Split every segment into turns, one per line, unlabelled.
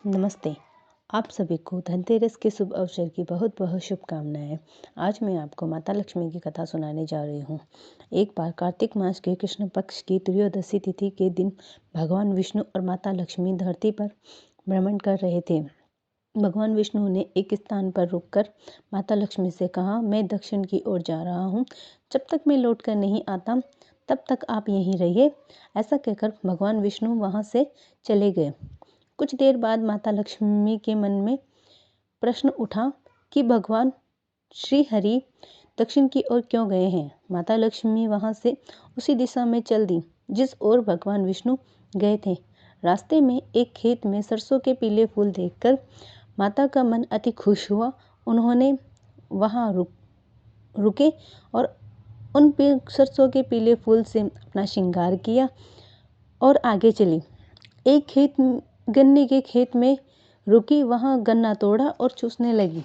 नमस्ते। आप सभी को धनतेरस के शुभ अवसर की बहुत बहुत शुभकामनाएं। आज मैं आपको माता लक्ष्मी की कथा सुनाने जा रही हूँ। एक बार कार्तिक मास के कृष्ण पक्ष की त्रयोदशी तिथि के दिन भगवान विष्णु और माता लक्ष्मी धरती पर भ्रमण कर रहे थे। भगवान विष्णु ने एक स्थान पर रुककर माता लक्ष्मी से कहा, मैं दक्षिण की ओर जा रहा हूँ। जब तक मैं लौट कर नहीं आता तब तक आप यहीं रहिए। ऐसा कहकर भगवान विष्णु वहाँ से चले गए। कुछ देर बाद माता लक्ष्मी के मन में प्रश्न उठा कि भगवान श्री हरि दक्षिण की ओर क्यों गए हैं। माता लक्ष्मी वहां से उसी दिशा में चल दी जिस ओर भगवान विष्णु गए थे। रास्ते में एक खेत में सरसों के पीले फूल देखकर माता का मन अति खुश हुआ। उन्होंने वहां रुके और उन सरसों के पीले फूल से अपना श्रृंगार किया और आगे चली। एक गन्ने के खेत में रुकी, वहां गन्ना तोड़ा और चूसने लगी।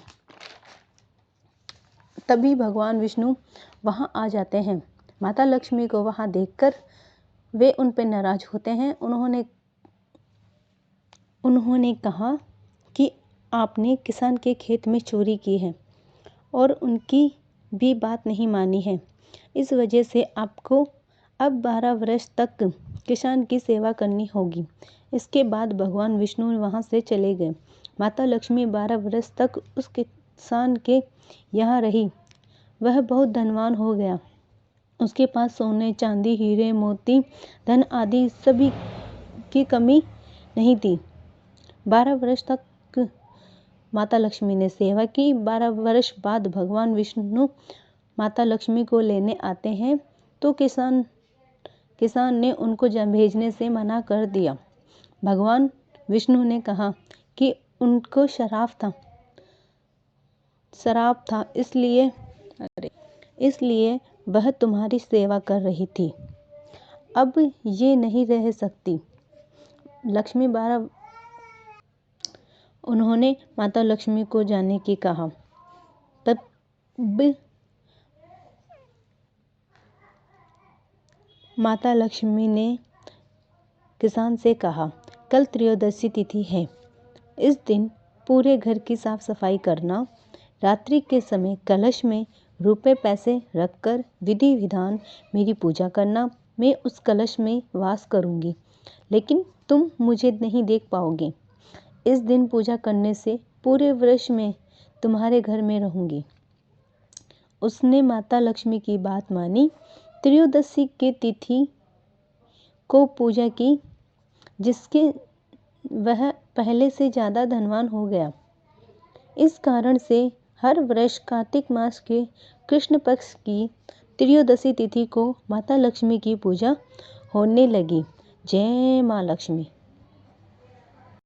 तभी भगवान विष्णु वहां आ जाते हैं। माता लक्ष्मी को वहां देखकर वे उन पर नाराज होते हैं। उन्होंने कहा कि आपने किसान के खेत में चोरी की है और उनकी भी बात नहीं मानी है। इस वजह से आपको अब 12 वर्ष तक किसान की सेवा करनी होगी। इसके बाद भगवान विष्णु वहां से चले गए। माता लक्ष्मी 12 वर्ष तक उस किसान के यहाँ रही। वह बहुत धनवान हो गया। उसके पास सोने, चांदी, हीरे, मोती, धन आदि सभी की कमी नहीं थी। 12 वर्ष तक माता लक्ष्मी ने सेवा की। 12 वर्ष बाद भगवान विष्णु माता लक्ष्मी को लेने आते हैं तो किसान ने उनको भेजने से मना कर दिया। भगवान विष्णु ने कहा कि उनको शराब था इसलिए वह तुम्हारी सेवा कर रही थी। अब ये नहीं रह सकती। उन्होंने माता लक्ष्मी को जाने की कहा। तब माता लक्ष्मी ने किसान से कहा, कल त्रयोदशी तिथि है। इस दिन पूरे घर की साफ सफाई करना। रात्रि के समय कलश में रुपए पैसे रखकर विधि विधान मेरी पूजा करना। मैं उस कलश में वास करूंगी, लेकिन तुम मुझे नहीं देख पाओगे। इस दिन पूजा करने से पूरे वर्ष में तुम्हारे घर में रहूंगी। उसने माता लक्ष्मी की बात मानी। त्रयोदशी के तिथि को पूजा की, जिसके वह पहले से ज़्यादा धनवान हो गया। इस कारण से हर वर्ष कार्तिक मास के कृष्ण पक्ष की त्रयोदशी तिथि को माता लक्ष्मी की पूजा होने लगी। जय माँ लक्ष्मी।